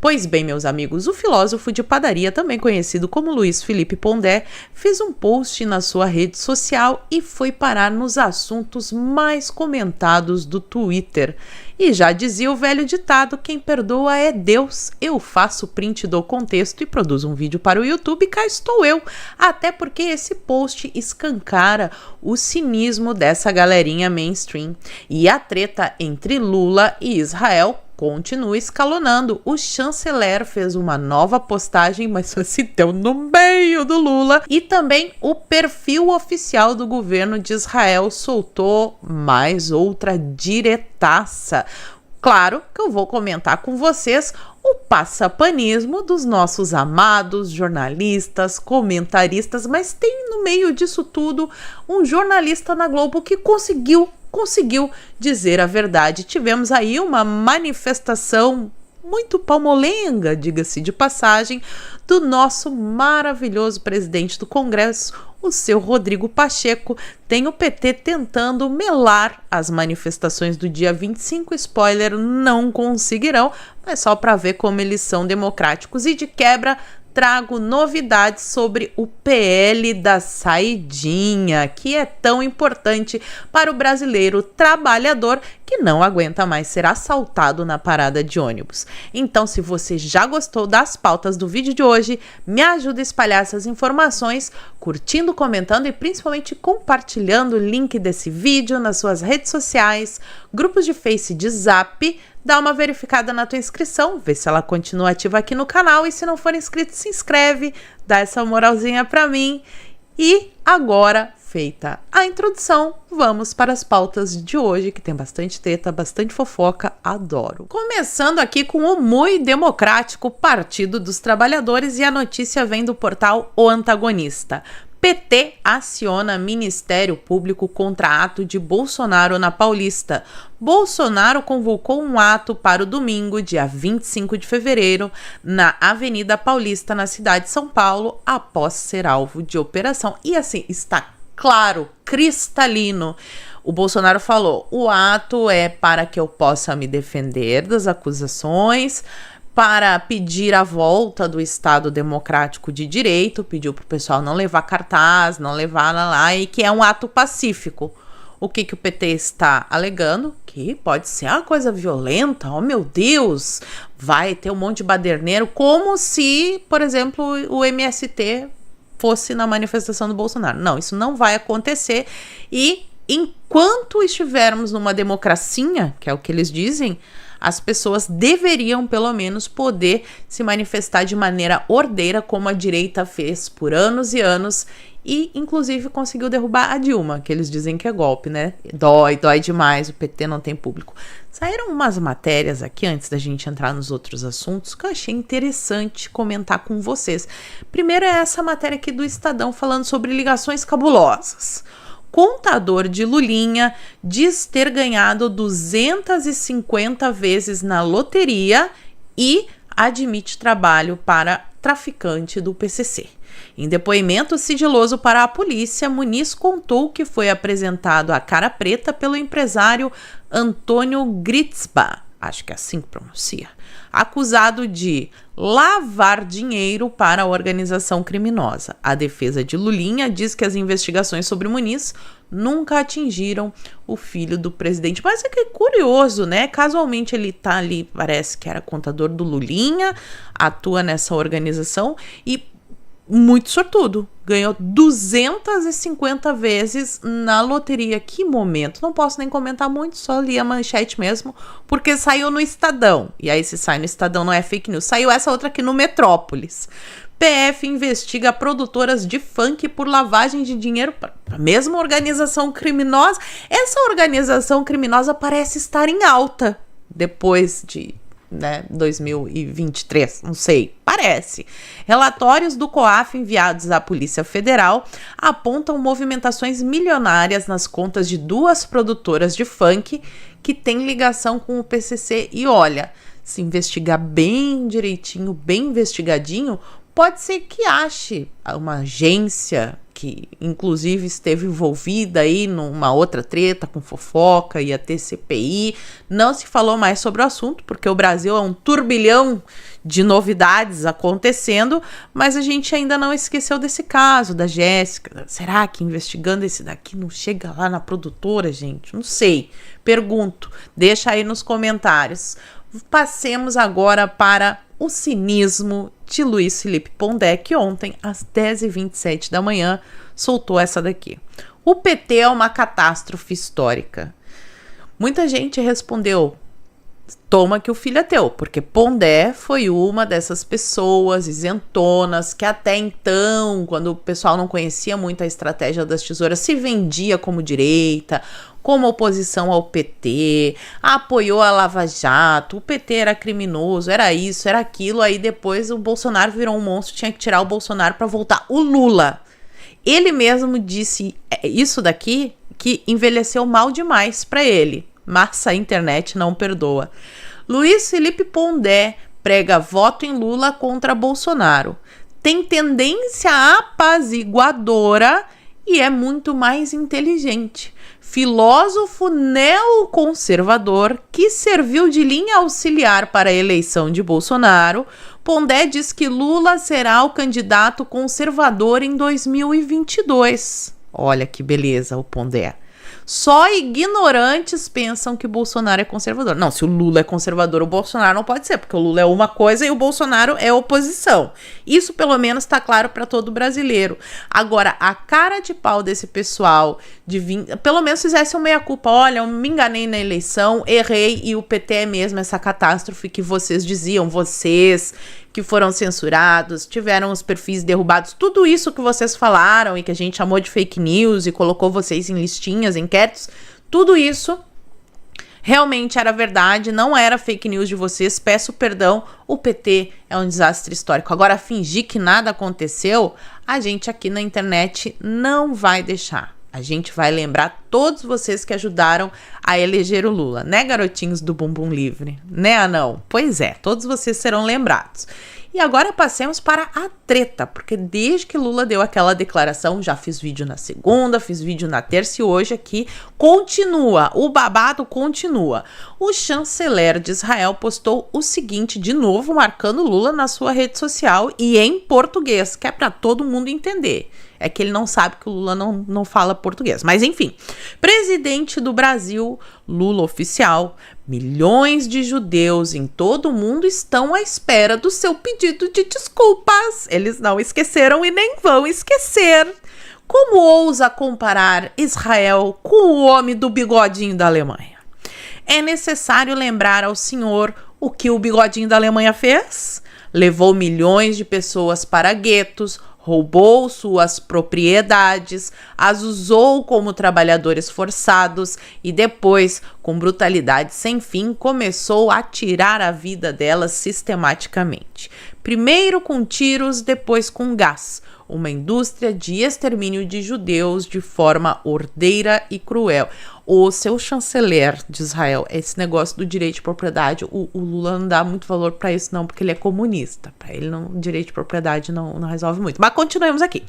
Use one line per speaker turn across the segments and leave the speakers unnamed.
Pois bem, meus amigos, o filósofo de padaria, também conhecido como Luiz Felipe Pondé, fez um post na sua rede social e foi parar nos assuntos mais comentados do Twitter. E já dizia o velho ditado, quem perdoa é Deus. Eu faço print do contexto e produzo um vídeo para o YouTube e cá estou eu. Até porque esse post escancara o cinismo dessa galerinha mainstream. E a treta entre Lula e Israel continua escalonando. O chanceler fez uma nova postagem, mas só se deu no meio do Lula. E também o perfil oficial do governo de Israel soltou mais outra diretaça. Claro que eu vou comentar com vocês o passapanismo dos nossos amados jornalistas, comentaristas, mas tem no meio disso tudo um jornalista na Globo que conseguiu dizer a verdade. Tivemos aí uma manifestação muito palmolenga, diga-se de passagem, do nosso maravilhoso presidente do Congresso, o seu Rodrigo Pacheco. Tem o PT tentando melar as manifestações do dia 25, spoiler, não conseguirão, mas só para ver como eles são democráticos. E de quebra, trago novidades sobre o PL da saidinha, que é tão importante para o brasileiro trabalhador que não aguenta mais ser assaltado na parada de ônibus. Então, se você já gostou das pautas do vídeo de hoje, me ajuda a espalhar essas informações, curtindo, comentando e principalmente compartilhando o link desse vídeo nas suas redes sociais, grupos de Face e de Zap. Dá uma verificada na tua inscrição, vê se ela continua ativa aqui no canal e se não for inscrito, se inscreve, dá essa moralzinha pra mim. E agora, feita a introdução, vamos para as pautas de hoje, que tem bastante treta, bastante fofoca, adoro. Começando aqui com o muito democrático Partido dos Trabalhadores e a notícia vem do portal O Antagonista. PT aciona Ministério Público contra ato de Bolsonaro na Paulista. Bolsonaro convocou um ato para o domingo, dia 25 de fevereiro, na Avenida Paulista, na cidade de São Paulo, após ser alvo de operação. E assim, está claro, cristalino. O Bolsonaro falou, o ato é para que eu possa me defender das acusações, para pedir a volta do Estado Democrático de Direito, pediu para o pessoal não levar cartaz, não levar lá, e que é um ato pacífico. O que o PT está alegando? Que pode ser uma coisa violenta, oh meu Deus, vai ter um monte de baderneiro, como se, por exemplo, o MST fosse na manifestação do Bolsonaro. Não, isso não vai acontecer e enquanto estivermos numa democracia, que é o que eles dizem, as pessoas deveriam, pelo menos, poder se manifestar de maneira ordeira, como a direita fez por anos e anos, e, inclusive, conseguiu derrubar a Dilma, que eles dizem que é golpe, né? Dói demais, o PT não tem público. Saíram umas matérias aqui, antes da gente entrar nos outros assuntos, que eu achei interessante comentar com vocês. Primeiro é essa matéria aqui do Estadão, falando sobre ligações cabulosas. Contador de Lulinha diz ter ganhado 250 vezes na loteria e admite trabalho para traficante do PCC. Em depoimento sigiloso para a polícia, Muniz contou que foi apresentado à cara preta pelo empresário Antônio Gritzba, acho que é assim que pronuncia, acusado de lavar dinheiro para a organização criminosa. A defesa de Lulinha diz que as investigações sobre Muniz nunca atingiram o filho do presidente. Mas é que é curioso, né? Casualmente ele tá ali, parece que era contador do Lulinha, atua nessa organização e muito sortudo. Ganhou 250 vezes na loteria. Que momento. Não posso nem comentar muito, só li a manchete mesmo, porque saiu no Estadão. E aí, se sai no Estadão, não é fake news. Saiu essa outra aqui no Metrópolis. PF investiga produtoras de funk por lavagem de dinheiro para a mesma organização criminosa. Essa organização criminosa parece estar em alta depois de 2023, não sei, parece. Relatórios do COAF enviados à Polícia Federal apontam movimentações milionárias nas contas de duas produtoras de funk que têm ligação com o PCC. E olha, se investigar bem direitinho, bem investigadinho, pode ser que ache uma agência que inclusive esteve envolvida aí numa outra treta com fofoca, ia ter CPI. Não se falou mais sobre o assunto, porque o Brasil é um turbilhão de novidades acontecendo, mas a gente ainda não esqueceu desse caso da Jéssica. Será que investigando esse daqui não chega lá na produtora, gente? Não sei. Pergunto. Deixa aí nos comentários. Passemos agora para o cinismo de Luiz Felipe Pondé, que ontem, às 10h27 da manhã, soltou essa daqui. O PT é uma catástrofe histórica. Muita gente respondeu: toma que o filho é teu, porque Pondé foi uma dessas pessoas isentonas que até então, quando o pessoal não conhecia muito a estratégia das tesouras, se vendia como direita, como oposição ao PT, apoiou a Lava Jato, o PT era criminoso, era isso, era aquilo, aí depois o Bolsonaro virou um monstro, tinha que tirar o Bolsonaro para voltar. O Lula, ele mesmo disse isso daqui, que envelheceu mal demais para ele, mas a internet não perdoa. Luiz Felipe Pondé prega voto em Lula contra Bolsonaro. Tem tendência apaziguadora e é muito mais inteligente. Filósofo neoconservador que serviu de linha auxiliar para a eleição de Bolsonaro, Pondé diz que Lula será o candidato conservador em 2022. Olha que beleza o Pondé. Só ignorantes pensam que Bolsonaro é conservador. Não, se o Lula é conservador, o Bolsonaro não pode ser, porque o Lula é uma coisa e o Bolsonaro é oposição. Isso pelo menos está claro para todo brasileiro. Agora, a cara de pau desse pessoal, pelo menos fizesse uma meia-culpa. Olha, eu me enganei na eleição, errei e o PT é mesmo essa catástrofe que vocês diziam, vocês que foram censurados, tiveram os perfis derrubados, tudo isso que vocês falaram e que a gente chamou de fake news e colocou vocês em listinhas, enquetes, tudo isso realmente era verdade, não era fake news de vocês, peço perdão, o PT é um desastre histórico. Agora, fingir que nada aconteceu, a gente aqui na internet não vai deixar. A gente vai lembrar todos vocês que ajudaram a eleger o Lula, né, garotinhos do Bumbum Livre? Né, Anão? Pois é, todos vocês serão lembrados. E agora passemos para a treta, porque desde que Lula deu aquela declaração, já fiz vídeo na segunda, fiz vídeo na terça e hoje aqui, continua, o babado continua. O chanceler de Israel postou o seguinte, de novo, marcando Lula na sua rede social e em português, que é para todo mundo entender. É que ele não sabe que o Lula não fala português. Mas enfim, presidente do Brasil, Lula oficial, milhões de judeus em todo o mundo estão à espera do seu pedido de desculpas. Eles não esqueceram e nem vão esquecer. Como ousa comparar Israel com o homem do bigodinho da Alemanha? É necessário lembrar ao senhor o que o bigodinho da Alemanha fez? Levou milhões de pessoas para guetos, roubou suas propriedades, as usou como trabalhadores forçados e depois, com brutalidade sem fim, começou a tirar a vida delas sistematicamente. Primeiro com tiros, depois com gás. Uma indústria de extermínio de judeus de forma ordeira e cruel. O seu chanceler de Israel, esse negócio do direito de propriedade, o Lula não dá muito valor para isso não, porque ele é comunista. Para ele, o direito de propriedade não resolve muito. Mas continuemos aqui.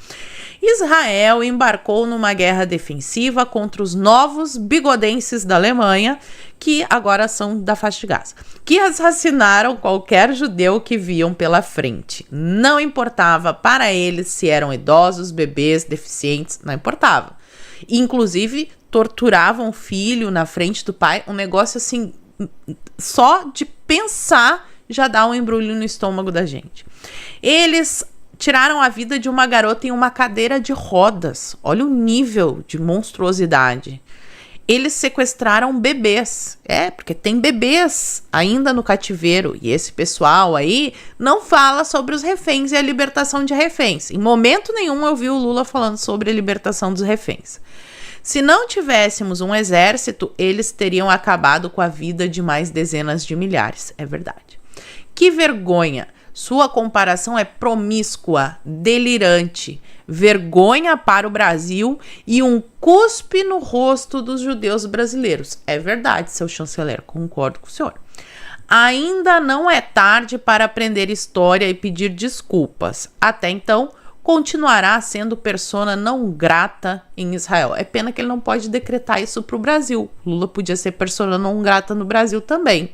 Israel embarcou numa guerra defensiva contra os novos bigodenses da Alemanha, que agora são da faixa de Gaza, que assassinaram qualquer judeu que viam pela frente. Não importava para eles se eram idosos, bebês, deficientes, não importava. Inclusive, torturavam o filho na frente do pai, um negócio assim, só de pensar já dá um embrulho no estômago da gente. Eles tiraram a vida de uma garota em uma cadeira de rodas. Olha o nível de monstruosidade. Eles sequestraram bebês. Porque tem bebês ainda no cativeiro. E esse pessoal aí não fala sobre os reféns e a libertação de reféns. Em momento nenhum eu vi o Lula falando sobre a libertação dos reféns. Se não tivéssemos um exército, eles teriam acabado com a vida de mais dezenas de milhares. É verdade. Que vergonha! Sua comparação é promíscua, delirante, vergonha para o Brasil e um cuspe no rosto dos judeus brasileiros. É verdade, seu chanceler, concordo com o senhor. Ainda não é tarde para aprender história e pedir desculpas. Até então, continuará sendo persona não grata em Israel. É pena que ele não pode decretar isso para o Brasil. Lula podia ser persona não grata no Brasil também,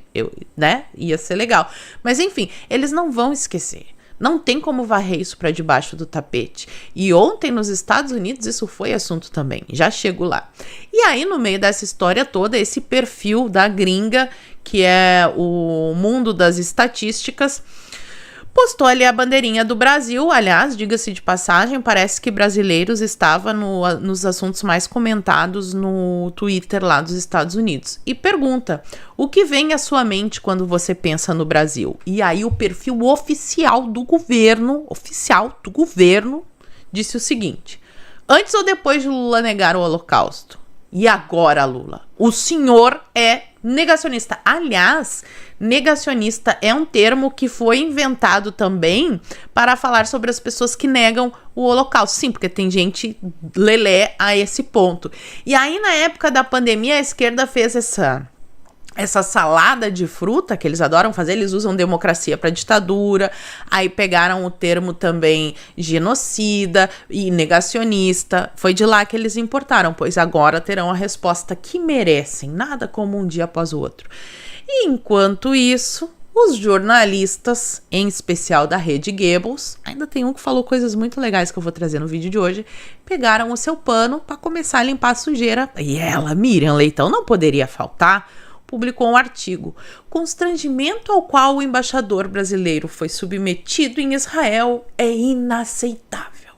né? Ia ser legal. Mas enfim, eles não vão esquecer. Não tem como varrer isso para debaixo do tapete. E ontem nos Estados Unidos isso foi assunto também. Já chego lá. E aí no meio dessa história toda, esse perfil da gringa, que é o mundo das estatísticas, postou ali a bandeirinha do Brasil. Aliás, diga-se de passagem, parece que brasileiros estavam nos assuntos mais comentados no Twitter lá dos Estados Unidos. E pergunta, o que vem à sua mente quando você pensa no Brasil? E aí o perfil oficial do governo, disse o seguinte: antes ou depois de Lula negar o Holocausto? E agora, Lula? O senhor é negacionista. Aliás, negacionista é um termo que foi inventado também para falar sobre as pessoas que negam o Holocausto. Sim, porque tem gente lelé a esse ponto. E aí, na época da pandemia, a esquerda fez essa salada de fruta que eles adoram fazer. Eles usam democracia para ditadura, aí pegaram o termo também genocida e negacionista. Foi de lá que eles importaram, pois agora terão a resposta que merecem, nada como um dia após o outro. E enquanto isso, os jornalistas, em especial da Rede Goebbels, ainda tem um que falou coisas muito legais que eu vou trazer no vídeo de hoje, pegaram o seu pano para começar a limpar a sujeira. E ela, Miriam Leitão, não poderia faltar, publicou um artigo. Constrangimento ao qual o embaixador brasileiro foi submetido em Israel é inaceitável.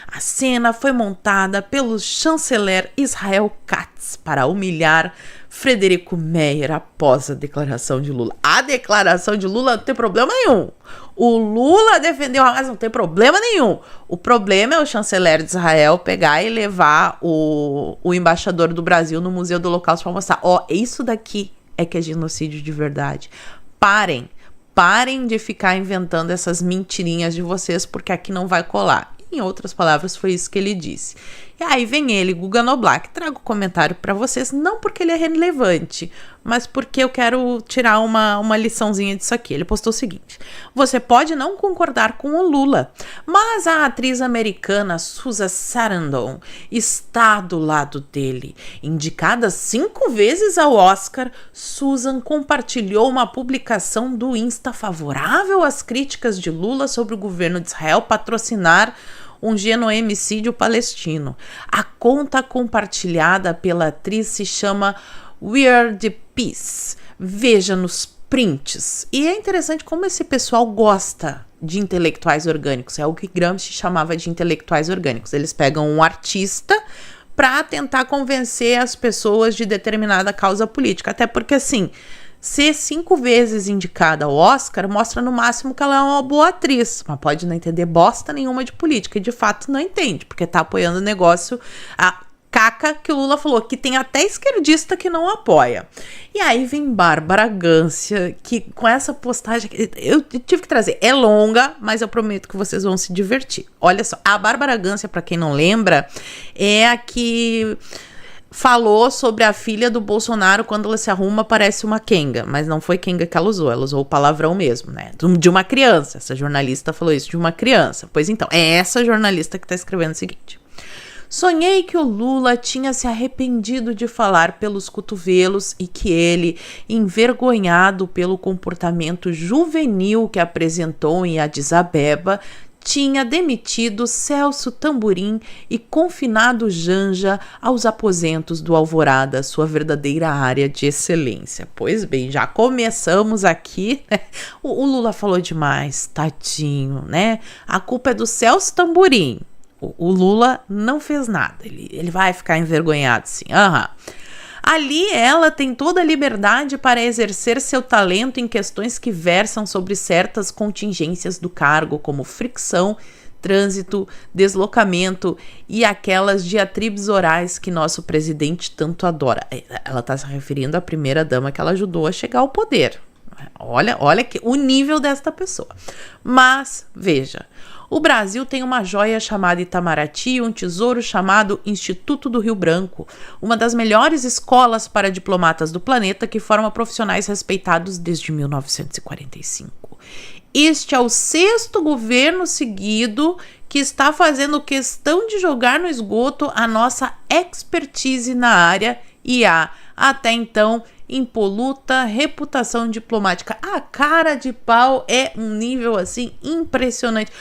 A cena foi montada pelo chanceler Israel Katz para humilhar Frederico Meyer após a declaração de Lula. A declaração de Lula não tem problema nenhum. O Lula defendeu a Hamas, não tem problema nenhum. O problema é o chanceler de Israel pegar e levar o embaixador do Brasil no Museu do Holocausto para mostrar. Isso daqui é que é genocídio de verdade. Parem de ficar inventando essas mentirinhas de vocês, porque aqui não vai colar. Em outras palavras, foi isso que ele disse. E aí vem ele, Guga Noblat, trago o comentário para vocês, não porque ele é relevante, mas porque eu quero tirar uma liçãozinha disso aqui. Ele postou o seguinte: você pode não concordar com o Lula, mas a atriz americana Susan Sarandon está do lado dele. Indicada 5 vezes ao Oscar, Susan compartilhou uma publicação do Insta favorável às críticas de Lula sobre o governo de Israel patrocinar um genocídio palestino. A conta compartilhada pela atriz se chama Weird Peace. Veja nos prints. E é interessante como esse pessoal gosta de intelectuais orgânicos. É o que Gramsci chamava de intelectuais orgânicos. Eles pegam um artista para tentar convencer as pessoas de determinada causa política. Até porque, assim, ser 5 vezes indicada ao Oscar mostra no máximo que ela é uma boa atriz, mas pode não entender bosta nenhuma de política, e de fato não entende, porque tá apoiando o negócio, a caca que o Lula falou, que tem até esquerdista que não apoia. E aí vem Bárbara Gância, que com essa postagem, eu tive que trazer, é longa, mas eu prometo que vocês vão se divertir. Olha só, a Bárbara Gância, pra quem não lembra, é a que falou sobre a filha do Bolsonaro, quando ela se arruma, parece uma quenga, mas não foi quenga que ela usou o palavrão mesmo, né? De uma criança. Essa jornalista falou isso de uma criança. Pois então, é essa jornalista que tá escrevendo o seguinte: sonhei que o Lula tinha se arrependido de falar pelos cotovelos e que ele, envergonhado pelo comportamento juvenil que apresentou em Addis Abeba, tinha demitido Celso Tamborim e confinado Janja aos aposentos do Alvorada, sua verdadeira área de excelência. Pois bem, já começamos aqui, né? O Lula falou demais, tadinho, né? A culpa é do Celso Tamborim. O Lula não fez nada, ele vai ficar envergonhado, sim. Ali ela tem toda a liberdade para exercer seu talento em questões que versam sobre certas contingências do cargo, como fricção, trânsito, deslocamento e aquelas diatribes orais que nosso presidente tanto adora. Ela está se referindo à primeira-dama que ela ajudou a chegar ao poder. Olha que, o nível desta pessoa. Mas, veja, o Brasil tem uma joia chamada Itamaraty e um tesouro chamado Instituto do Rio Branco, uma das melhores escolas para diplomatas do planeta que forma profissionais respeitados desde 1945. Este é o 6º governo seguido que está fazendo questão de jogar no esgoto a nossa expertise na área e a, até então, impoluta reputação diplomática. A cara de pau é um nível assim impressionante.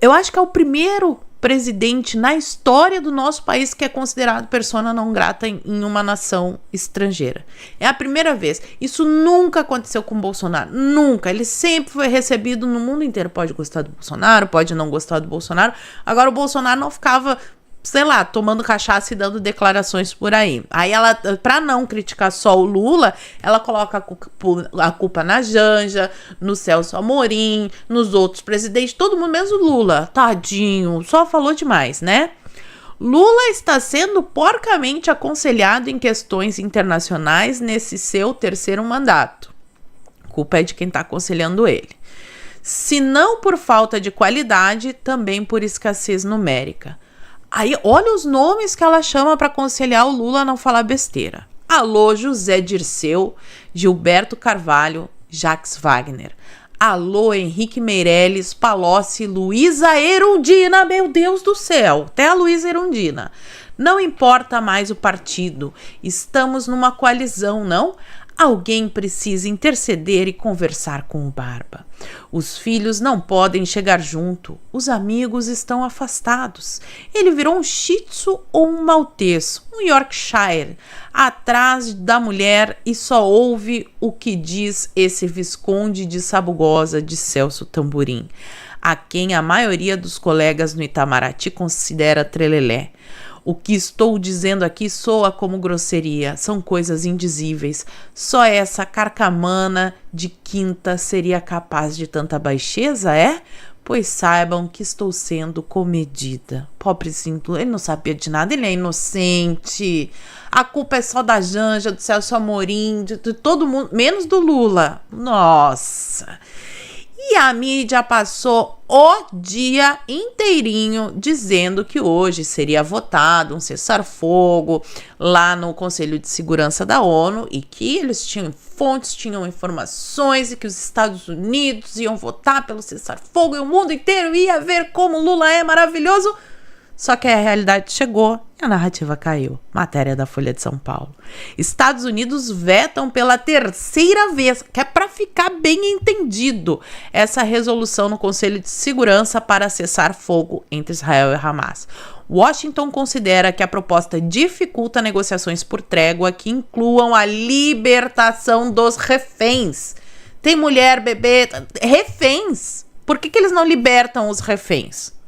Eu acho que é o primeiro presidente na história do nosso país que é considerado persona não grata em uma nação estrangeira. É a primeira vez. Isso nunca aconteceu com o Bolsonaro. Nunca. Ele sempre foi recebido no mundo inteiro. Pode gostar do Bolsonaro, pode não gostar do Bolsonaro. Agora o Bolsonaro não ficava, sei lá, tomando cachaça e dando declarações por aí. Aí ela, pra não criticar só o Lula, ela coloca a culpa na Janja, no Celso Amorim, nos outros presidentes, todo mundo, menos o Lula. Tadinho, só falou demais, né? Lula está sendo porcamente aconselhado em questões internacionais nesse seu terceiro mandato. A culpa é de quem tá aconselhando ele. Se não por falta de qualidade, também por escassez numérica. Aí, olha os nomes que ela chama para aconselhar o Lula a não falar besteira. Alô, José Dirceu, Gilberto Carvalho, Jacques Wagner. Alô, Henrique Meirelles, Palocci, Luísa Erundina. Meu Deus do céu, até a Luísa Erundina. Não importa mais o partido, estamos numa coalizão, não? Alguém precisa interceder e conversar com o Barba. Os filhos não podem chegar junto. Os amigos estão afastados. Ele virou um Shih Tzu ou um Maltês, um Yorkshire, atrás da mulher e só ouve o que diz esse Visconde de Sabugosa de Celso Tamborim, a quem a maioria dos colegas no Itamaraty considera trelelé. O que estou dizendo aqui soa como grosseria, são coisas indizíveis. Só essa carcamana de quinta seria capaz de tanta baixeza, é? Pois saibam que estou sendo comedida. Pobrezinho, ele não sabia de nada, ele é inocente. A culpa é só da Janja, do Celso Amorim, de todo mundo, menos do Lula. Nossa! E a mídia passou o dia inteirinho dizendo que hoje seria votado um cessar-fogo lá no Conselho de Segurança da ONU e que eles tinham fontes, tinham informações e que os Estados Unidos iam votar pelo cessar-fogo e o mundo inteiro ia ver como Lula é maravilhoso. Só que a realidade chegou e a narrativa caiu. Matéria da Folha de São Paulo. Estados Unidos vetam pela terceira vez, que é para ficar bem entendido, essa resolução no Conselho de Segurança para cessar fogo entre Israel e Hamas. Washington considera que a proposta dificulta negociações por trégua que incluam a libertação dos reféns. Tem mulher, bebê, reféns. Por que eles não libertam os reféns?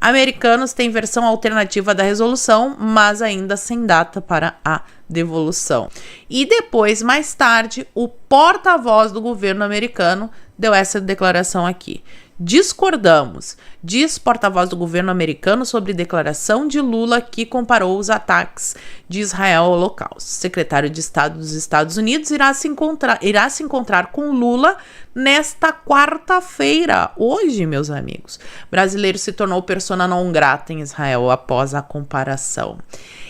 Americanos têm versão alternativa da resolução, mas ainda sem data para a devolução. E depois, mais tarde, o porta-voz do governo americano deu essa declaração aqui. Discordamos, diz porta-voz do governo americano sobre declaração de Lula que comparou os ataques de Israel ao Holocausto. O secretário de Estado dos Estados Unidos irá se encontrar com Lula nesta quarta-feira, hoje, meus amigos. Brasileiro se tornou persona não grata em Israel após a comparação.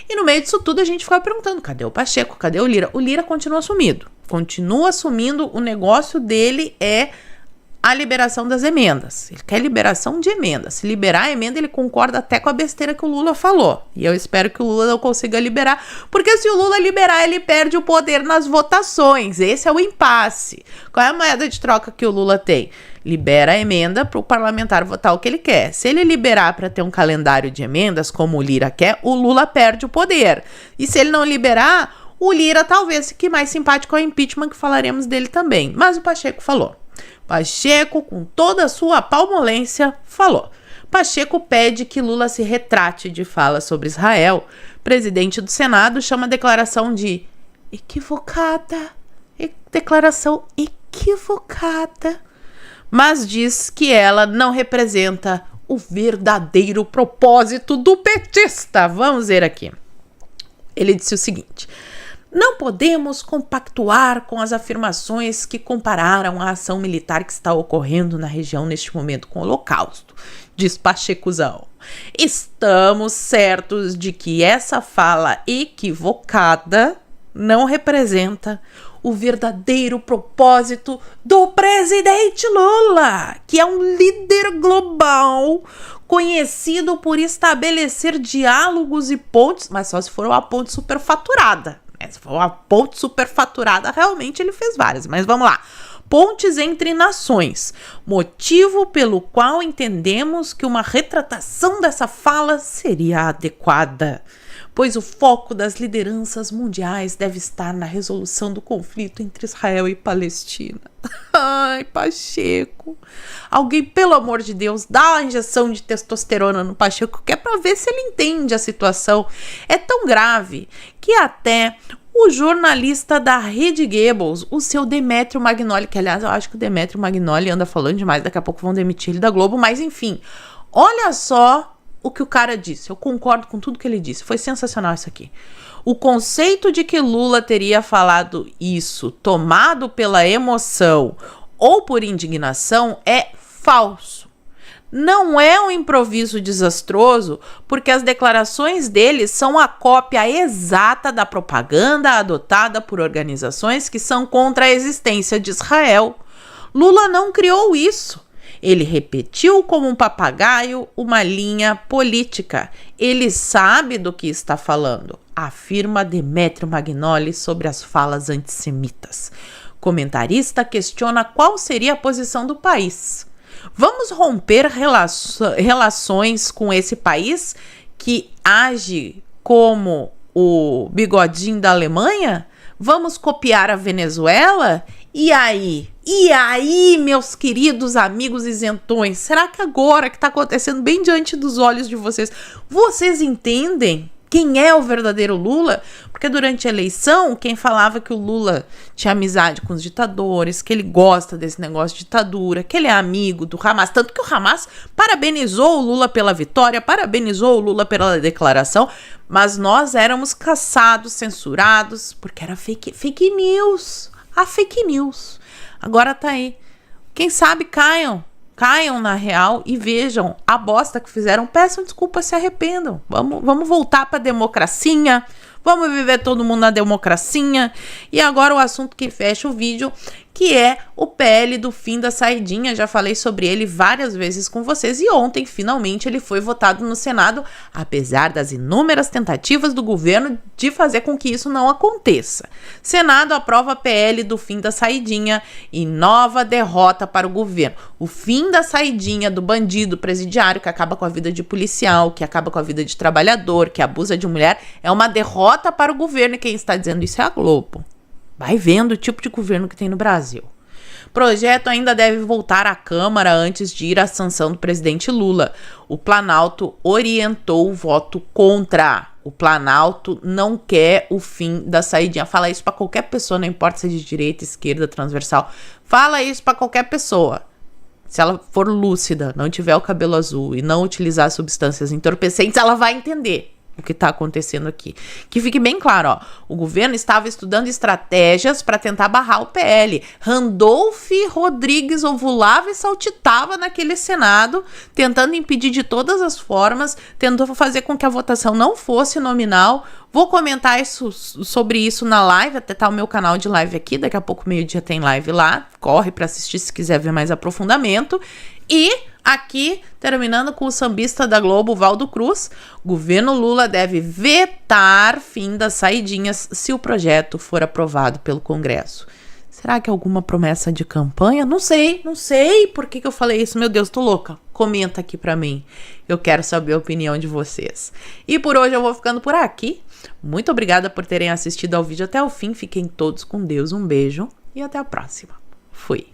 E no meio disso tudo a gente ficava perguntando, cadê o Pacheco, cadê o Lira? O Lira continua sumido, continua sumindo, o negócio dele é a liberação das emendas. Ele quer liberação de emendas. Se liberar a emenda, ele concorda até com a besteira que o Lula falou. E eu espero que o Lula não consiga liberar, porque se o Lula liberar, ele perde o poder nas votações. Esse é o impasse. Qual é a moeda de troca que o Lula tem? Libera a emenda para o parlamentar votar o que ele quer. Se ele liberar para ter um calendário de emendas, como o Lira quer, o Lula perde o poder. E se ele não liberar, o Lira talvez fique mais simpático ao impeachment, que falaremos dele também. Mas o Pacheco falou. Pacheco, com toda a sua palmolência, falou. Pacheco pede que Lula se retrate de fala sobre Israel. Presidente do Senado chama a declaração de equivocada. Declaração equivocada. Mas diz que ela não representa o verdadeiro propósito do petista. Vamos ver aqui. Ele disse o seguinte: não podemos compactuar com as afirmações que compararam a ação militar que está ocorrendo na região neste momento com o Holocausto, diz Pachecozão. Estamos certos de que essa fala equivocada não representa o verdadeiro propósito do presidente Lula, que é um líder global conhecido por estabelecer diálogos e pontes, mas só se for uma ponte superfaturada. Se for uma ponte superfaturada, realmente ele fez várias, mas vamos lá. Pontes entre nações, motivo pelo qual entendemos que uma retratação dessa fala seria adequada, pois o foco das lideranças mundiais deve estar na resolução do conflito entre Israel e Palestina. Ai, Pacheco. Alguém, pelo amor de Deus, dá uma injeção de testosterona no Pacheco, que é pra ver se ele entende a situação. É tão grave que até o jornalista da Rede Goebbels, o seu Demetrio Magnoli, que aliás eu acho que o Demetrio Magnoli anda falando demais, daqui a pouco vão demitir ele da Globo, mas enfim, olha só o que o cara disse. Eu concordo com tudo que ele disse, foi sensacional isso aqui. O conceito de que Lula teria falado isso tomado pela emoção ou por indignação é falso. Não é um improviso desastroso, porque as declarações dele são a cópia exata da propaganda adotada por organizações que são contra a existência de Israel. Lula não criou isso. Ele repetiu como um papagaio uma linha política. Ele sabe do que está falando, afirma Demetrio Magnoli sobre as falas antissemitas. Comentarista questiona qual seria a posição do país. Vamos romper relações com esse país que age como o bigodinho da Alemanha? Vamos copiar a Venezuela? E aí? E aí, meus queridos amigos isentões? Será que agora que está acontecendo bem diante dos olhos de vocês, vocês entendem quem é o verdadeiro Lula? Porque durante a eleição, quem falava que o Lula tinha amizade com os ditadores, que ele gosta desse negócio de ditadura, que ele é amigo do Hamas, tanto que o Hamas parabenizou o Lula pela vitória, parabenizou o Lula pela declaração, mas nós éramos caçados, censurados, porque era fake news, a fake news. Agora tá aí. Quem sabe caiam na real e vejam a bosta que fizeram, peçam desculpa, se arrependam. Vamos voltar para a democracia, vamos viver todo mundo na democracia. E agora o assunto que fecha o vídeo, que é o PL do fim da saidinha. Já falei sobre ele várias vezes com vocês e ontem finalmente ele foi votado no Senado, apesar das inúmeras tentativas do governo de fazer com que isso não aconteça. Senado aprova PL do fim da saidinha e nova derrota para o governo. O fim da saidinha do bandido presidiário que acaba com a vida de policial, que acaba com a vida de trabalhador, que abusa de mulher, é uma derrota para o governo, e quem está dizendo isso é a Globo. Vai vendo o tipo de governo que tem no Brasil. Projeto ainda deve voltar à Câmara antes de ir à sanção do presidente Lula. O Planalto orientou o voto contra. O Planalto não quer o fim da saidinha. Fala isso para qualquer pessoa, não importa se é de direita, esquerda, transversal. Fala isso para qualquer pessoa. Se ela for lúcida, não tiver o cabelo azul e não utilizar substâncias entorpecentes, ela vai entender o que está acontecendo aqui. Que fique bem claro, ó, o governo estava estudando estratégias para tentar barrar o PL. Randolph Rodrigues ovulava e saltitava naquele Senado, tentando impedir de todas as formas, tentou fazer com que a votação não fosse nominal. Vou comentar sobre isso na live, até tá o meu canal de live aqui, daqui a pouco meio-dia tem live lá, corre para assistir se quiser ver mais aprofundamento. E aqui, terminando com o sambista da Globo, Valdo Cruz, governo Lula deve vetar fim das saidinhas se o projeto for aprovado pelo Congresso. Será que é alguma promessa de campanha? Não sei por que eu falei isso, meu Deus, tô louca. Comenta aqui pra mim, eu quero saber a opinião de vocês. E por hoje eu vou ficando por aqui. Muito obrigada por terem assistido ao vídeo até o fim, fiquem todos com Deus, um beijo e até a próxima. Fui.